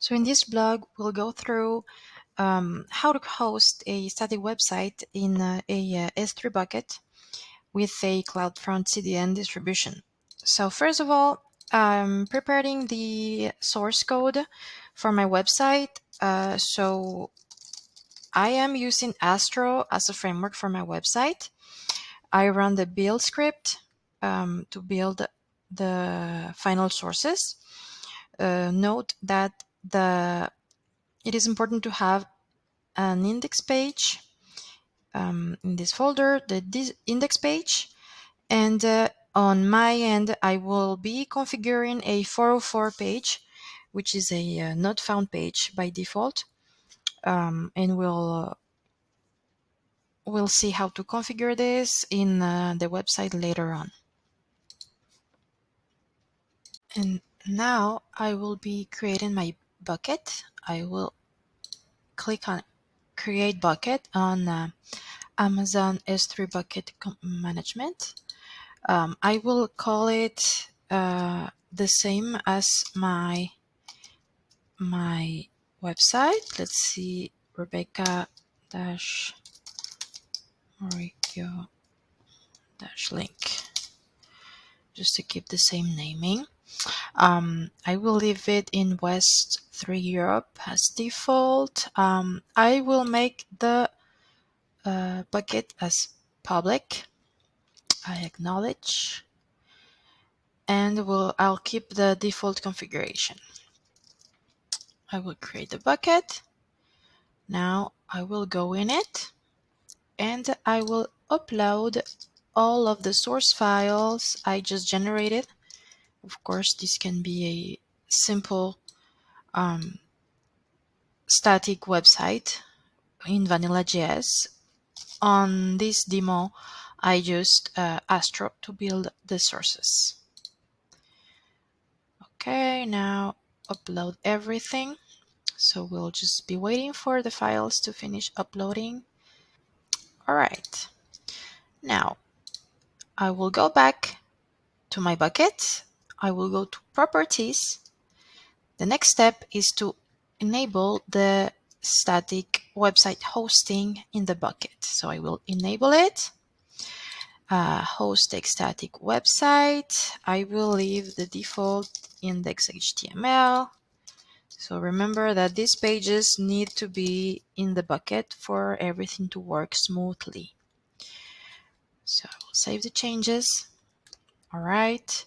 So in this blog, we'll go through how to host a static website in a S3 bucket with a Cloudfront CDN distribution. So first of all, I'm preparing the source code for my website. So I am using Astro as a framework for my website. I run the build script to build the final sources. Note that it is important to have an index page in this folder, this index page, and on my end, I will be configuring a 404 page, which is a not found page by default, and we'll see how to configure this in the website later on. And now I will be creating my bucket. I will click on create bucket on Amazon S3 bucket management. I will call it the same as my website. Let's see, Rebecca dash Mauricio dash link, just to keep the same naming. I will leave it in West 3 Europe as default. I will make the bucket as public. I acknowledge, and I'll keep the default configuration. I will create the bucket. Now I will go in it, and I will upload all of the source files I just generated. Of course, this can be a simple static website in Vanilla.js. On this demo, I used Astro to build the sources. Okay, now upload everything. So we'll just be waiting for the files to finish uploading. All right. Now I will go back to my bucket. I will go to properties. The next step is to enable the static website hosting in the bucket. So I will enable it. Host a static website. I will leave the default index HTML. So remember that these pages need to be in the bucket for everything to work smoothly. So I will save the changes. All right.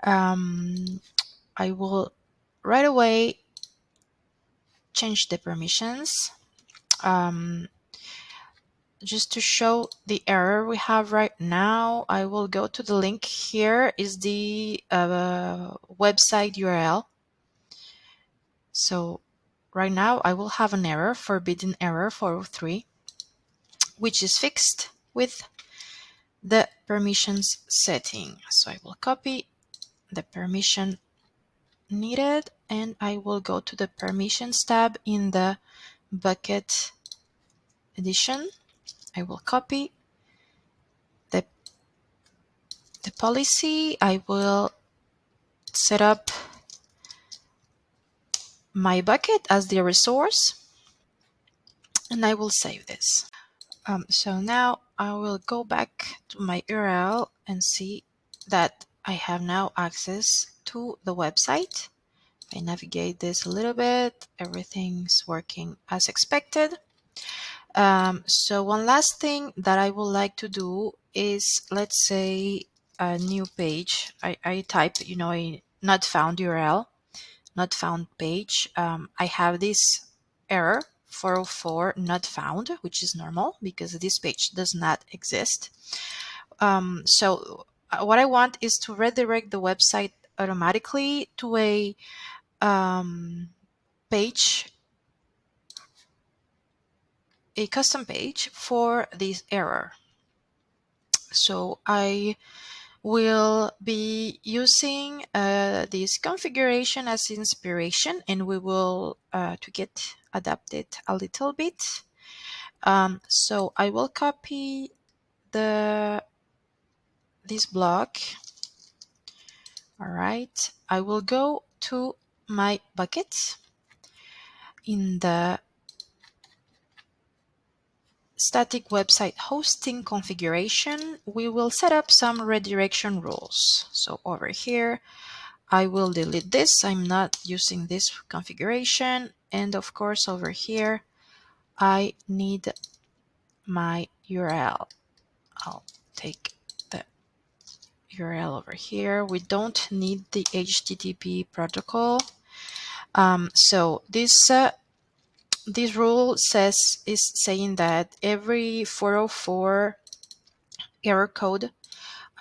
I will right away change the permissions. Just to show the error we have right now, I will go to the link. Here is the website URL. So right now I will have an error, forbidden error 403, which is fixed with the permissions setting. So I will copy the permission needed, and I will go to the permissions tab in the bucket edition. I will copy the policy. I will set up my bucket as the resource, and I will save this. So now I will go back to my URL and see that I have now access to the website. If I navigate this a little bit, everything's working as expected. So one last thing that I would like to do is, let's say, a new page. I type, a not found URL, not found page. I have this error 404 not found, which is normal because this page does not exist. So what I want is to redirect the website automatically to a page, a custom page for this error. So I will be using this configuration as inspiration, and we will to get adapted a little bit. So I will copy this block. All right, I will go to my bucket. in the static website hosting configuration, we will set up some redirection rules. So over here, I will delete this. I'm not using this configuration. And of course, over here, I need my URL. I'll take the URL over here. We don't need the HTTP protocol. So this rule is saying that every 404 error code,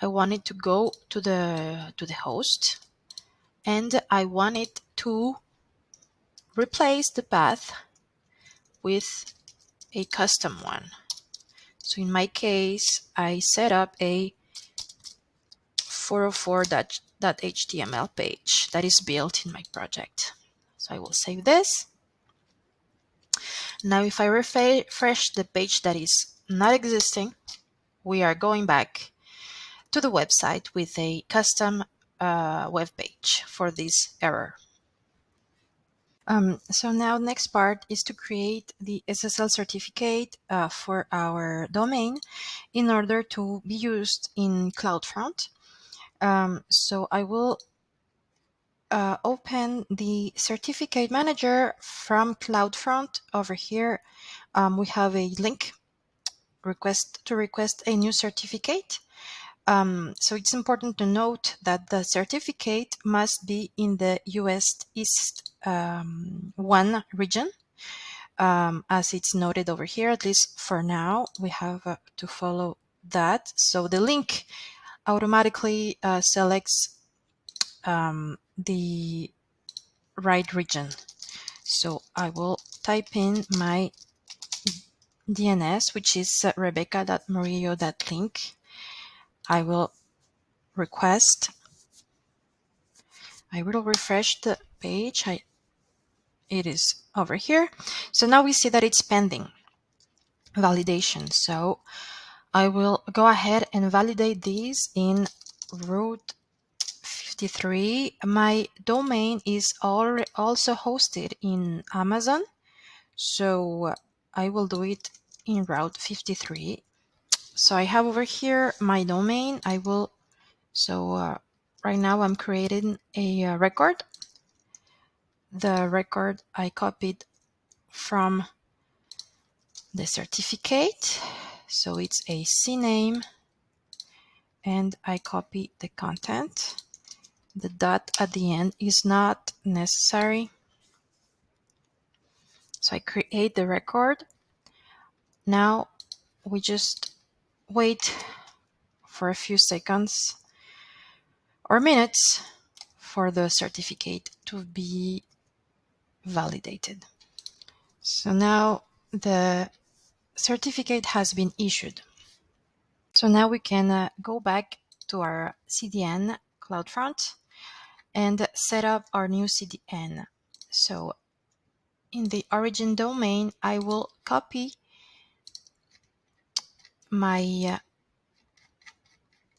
I want it to go to the host, and I want it to replace the path with a custom one. So in my case, I set up a 404.html page that is built in my project. So I will save this. Now if I refresh the page that is not existing, we are going back to the website with a custom web page for this error. So now next part is to create the SSL certificate for our domain in order to be used in Cloudfront. So I will open the certificate manager from Cloudfront. Over here, we have a link to request a new certificate. So it's important to note that the certificate must be in the US East 1 region. As it's noted over here, at least for now, we have to follow that. So the link automatically selects the right region. So I will type in my DNS, which is rebecca.murillo.link. I will refresh the page. It is over here. So now we see that it's pending validation. So I will go ahead and validate these in route 53. My domain is also hosted in Amazon. So I will do it in route 53. So I have over here my domain. Right now I'm creating a record. The record I copied from the certificate. So it's a CNAME, and I copy the content. The dot at the end is not necessary. So I create the record. Now we just wait for a few seconds or minutes for the certificate to be validated. So now the certificate has been issued. So now we can go back to our CDN Cloudfront and set up our new CDN. So in the origin domain, I will copy my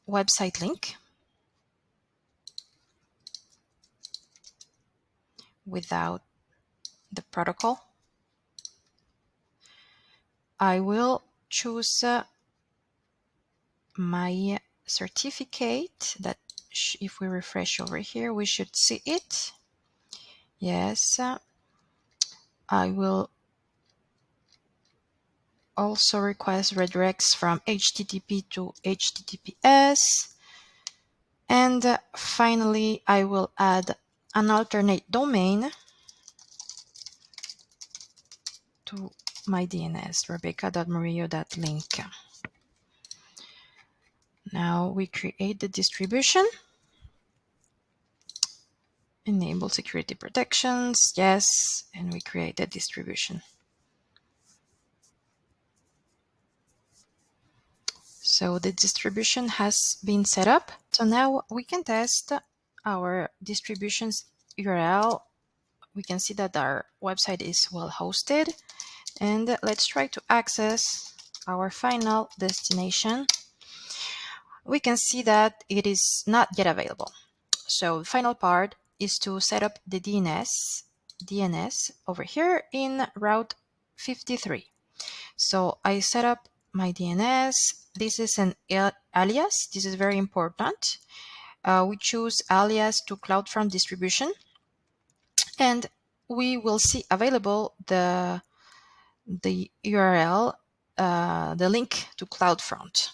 website link without the protocol. I will choose my certificate that if we refresh over here, we should see it. Yes, I will also request redirects from HTTP to HTTPS. And finally, I will add an alternate domain to my DNS, rebecca.murillo.link. Now we create the distribution. Enable security protections, yes, and we create the distribution. So the distribution has been set up. So now we can test our distribution's URL. We can see that our website is well hosted. And let's try to access our final destination. We can see that it is not yet available. So the final part is to set up the DNS DNS over here in route 53. So I set up my DNS. This is an alias. This is very important. We choose alias to Cloudfront distribution, and we will see available the URL, the link to Cloudfront.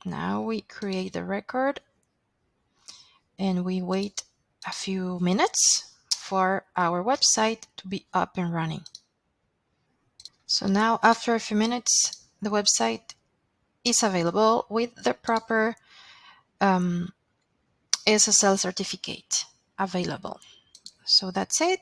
Now we create the record and we wait a few minutes for our website to be up and running. So now after a few minutes, the website is available with the proper SSL certificate available. So that's it.